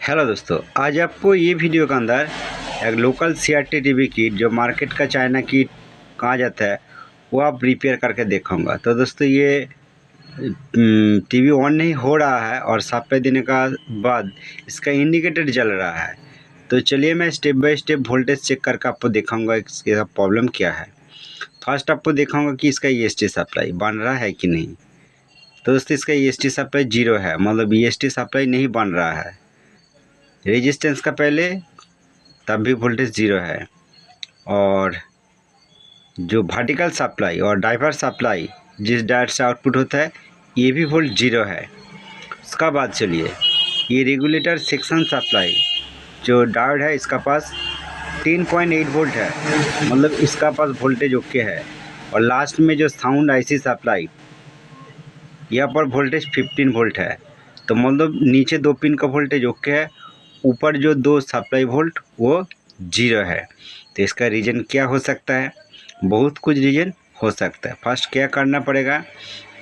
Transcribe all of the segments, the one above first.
Hello दोस्तों, आज आपको ये वीडियो के अंदर एक लोकल सीआरटी टीवी किट जो मार्केट का चाइना किट कहा जाता है वो आप रिपेयर करके देखूँगा। तो दोस्तों ये टीवी ऑन नहीं हो रहा है और सप्लाई देने का बाद इसका इंडिकेटर जल रहा है। तो चलिए मैं step by step voltage check करके आपको दिखाऊंगा इसका प्रॉब्लम क्या है। फर्स्ट आपको दिखाऊंगा कि इसका ईएसटी सप्लाई बन रहा है कि नहीं। तो दोस्तों इसका ईएसटी सप्लाई 0 है, मतलब ईएसटी सप्लाई नहीं बन रहा है। रेजिस्टेंस का पहले तब भी वोल्टेज 0 है और जो वर्टिकल सप्लाई और डाइवर सप्लाई जिस डायोड से आउटपुट होता है ये भी वोल्ट 0 है। उसका बाद चलिए ये रेगुलेटर सेक्शन सप्लाई जो डायोड है इसका पास 10.8 वोल्ट है, मतलब इसका पास वोल्टेज ओके है। और लास्ट में जो साउंड आईसी सप्लाई यहाँ पर वोल्टेज 15 वोल्ट है, तो मतलब नीचे 2 पिन का वोल्टेज ओके है, ऊपर जो 2 सप्लाई वोल्ट वो 0 है। तो इसका रीज़न क्या हो सकता है? बहुत कुछ रीज़न हो सकता है। फर्स्ट क्या करना पड़ेगा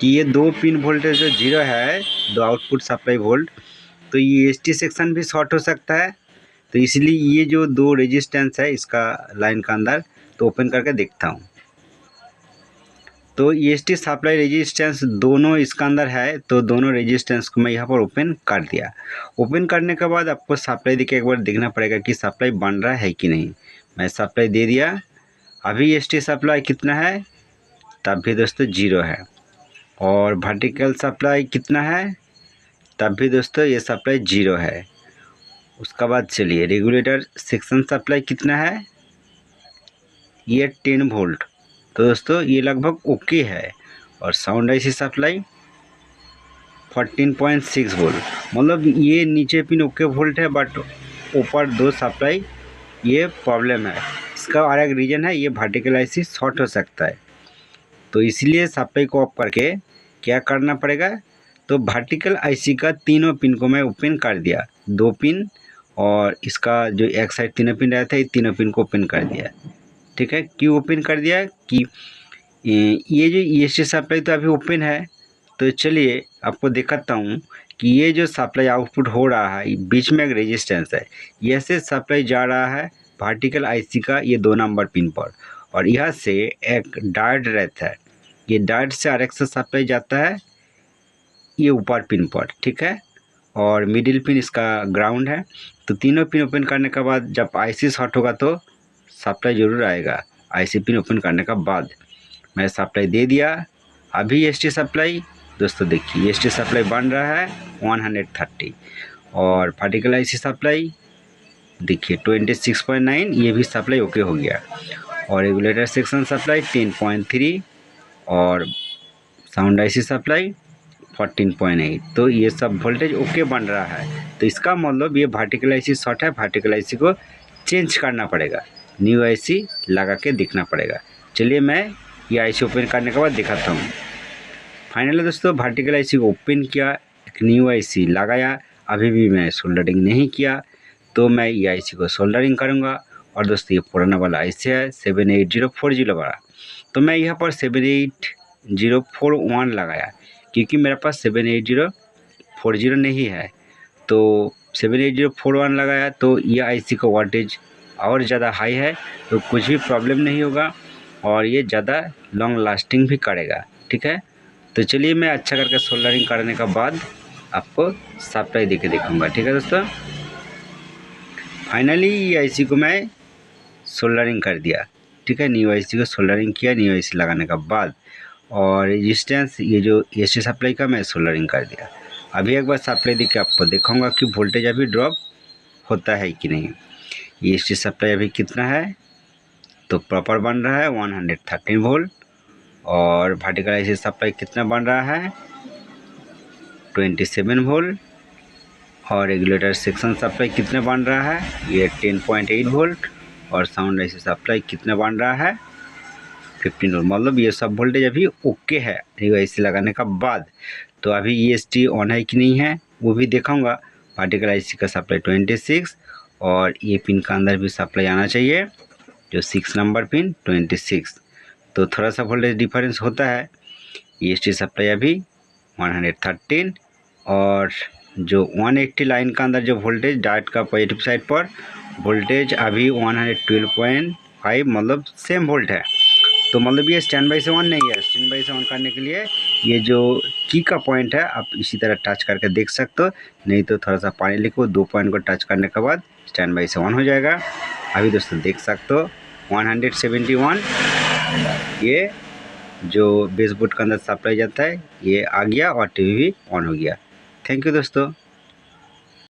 कि ये 2 पिन वोल्टेज जो 0 है, 2 आउटपुट सप्लाई वोल्ट, तो ये एसटी सेक्शन भी शॉर्ट हो सकता है। तो इसलिए ये जो 2 रेजिस्टेंस है इसका लाइन का अंदर तो ओपन करके देखता हूँ। तो ईएसटी सप्लाई रेजिस्टेंस दोनों इसका अंदर है, तो दोनों रेजिस्टेंस को मैं यहाँ पर ओपन कर दिया। ओपन करने के बाद आपको सप्लाई देके एक बार देखना पड़ेगा कि सप्लाई बन रहा है कि नहीं। मैं सप्लाई दे दिया। अभी ईएसटी सप्लाई कितना है? तब भी दोस्तों 0 है। और वर्टिकल सप्लाई कितना है? तब भी दोस्तों ये सप्लाई 0 है। उसका बाद चलिए रेगुलेटर सेक्शन सप्लाई कितना है? ये 10 वोल्ट, तो दोस्तों ये लगभग ओके है। और साउंड आईसी सप्लाई 14.6 वोल्ट, मतलब ये नीचे पिन ओके वोल्ट है, बट ऊपर 2 सप्लाई ये प्रॉब्लम है। इसका और एक रीज़न है ये वर्टिकल आईसी शॉर्ट हो सकता है। तो इसलिए सप्लाई को ऑफ करके क्या करना पड़ेगा, तो वर्टिकल आईसी का तीनों पिन को मैं ओपन कर दिया, 2 पिन और इसका जो एक साइड तीनों पिन रहता है, ये तीनों पिन को ओपन कर दिया। ठीक है, क्यों ओपन कर दिया कि ये जो ईएसटी सप्लाई तो अभी ओपन है। तो चलिए आपको दिखाता हूँ कि ये जो सप्लाई आउटपुट हो रहा है बीच में एक रेजिस्टेंस है, यह से सप्लाई जा रहा है वर्टिकल आईसी का ये 2 नंबर पिन पर, और यह से एक डायोड रहता है, ये डायोड से आरएक्स से सप्लाई जाता है ये ऊपर पिन पर। ठीक है, और मिडिल पिन इसका ग्राउंड है। तो तीनों पिन ओपन करने के बाद जब आईसी शॉर्ट होगा तो सप्लाई ज़रूर आएगा। आईसी पिन ओपन करने का बाद मैं सप्लाई दे दिया। अभी ईएसटी सप्लाई दोस्तों देखिए ईएसटी सप्लाई बन रहा है 130, और वर्टिकल आईसी सप्लाई देखिए 26.9, ये भी सप्लाई ओके हो गया। और रेगुलेटर सेक्शन सप्लाई 10.3 और साउंड आईसी सप्लाई 14.8, तो ये सब वोल्टेज ओके बन रहा है। तो इसका मतलब ये वर्टिकल आईसी शॉर्ट है, वर्टिकल आईसी को चेंज करना पड़ेगा, न्यू आईसी लगा के देखना पड़ेगा। चलिए मैं ये आईसी ओपन करने के बाद दिखाता हूँ। फाइनली दोस्तों वर्टिकल आईसी को ओपन किया, एक न्यू आईसी लगाया। अभी भी मैं सोल्डरिंग नहीं किया, तो मैं ये आईसी को सोल्डरिंग करूँगा। और दोस्तों ये पुराना वाला आईसी है 78040 वाला, तो मैं यहाँ पर 78041 लगाया, क्योंकि मेरे पास 78040 नहीं है। तो 78041 लगाया, तो ये आईसी का वोल्टेज और ज़्यादा हाई है, तो कुछ भी प्रॉब्लम नहीं होगा और ये ज़्यादा लॉन्ग लास्टिंग भी करेगा। ठीक है, तो चलिए मैं अच्छा करके सोल्डरिंग करने के बाद आपको सप्लाई देके दिखाऊंगा। ठीक है दोस्तों, फाइनली ये आईसी को मैं सोल्डरिंग कर दिया। ठीक है, न्यू आईसी को सोल्डरिंग किया न्यू आईसी लगाने के बाद, और रेजिस्टेंस ये जो एसी सप्लाई का मैं सोल्डरिंग कर दिया। अभी एक बार सप्लाई देके आपको दिखाऊंगा कि वोल्टेज अभी ड्रॉप होता है कि नहीं। ये एसी सप्लाई अभी कितना है, तो प्रॉपर बन रहा है 113 वोल्ट। और वर्टिकल आईसी सप्लाई कितना बन रहा है 27 वोल्ट। और रेगुलेटर सेक्शन सप्लाई कितना बन रहा है ये 10.8 वोल्ट। और साउंड आईसी सप्लाई कितना बन रहा है 15 वोल्ट, मतलब ये सब वोल्टेज अभी ओके है न्यू आईसी लगाने का बाद। तो अभी ईएसटी ऑन है कि नहीं है वो भी दिखाऊंगा। वर्टिकल आईसी का सप्लाई 26, और ये पिन का अंदर भी सप्लाई आना चाहिए जो 6 नंबर पिन 26, तो थोड़ा सा वोल्टेज डिफरेंस होता है। ईएसटी सप्लाई अभी 113, और जो 180 लाइन का अंदर जो वोल्टेज डायोड का पॉजिटिव साइड पर वोल्टेज अभी 112.5 मतलब सेम वोल्ट है। तो मतलब ये स्टैंड बाई से ऑन नहीं है। स्टैंड बाई से ऑन करने के लिए ये जो की का पॉइंट है आप इसी तरह टच करके देख सकते हो, नहीं तो थोड़ा सा पानी लिखो, 2 पॉइंट को टच करने के बाद स्टैंड बाई से ऑन हो जाएगा। अभी दोस्तों देख सकते हो 171 ये जो बेसबोर्ड के अंदर सप्लाई जाता है ये आ गया और टीवी भी ऑन हो गया। थैंक यू दोस्तों।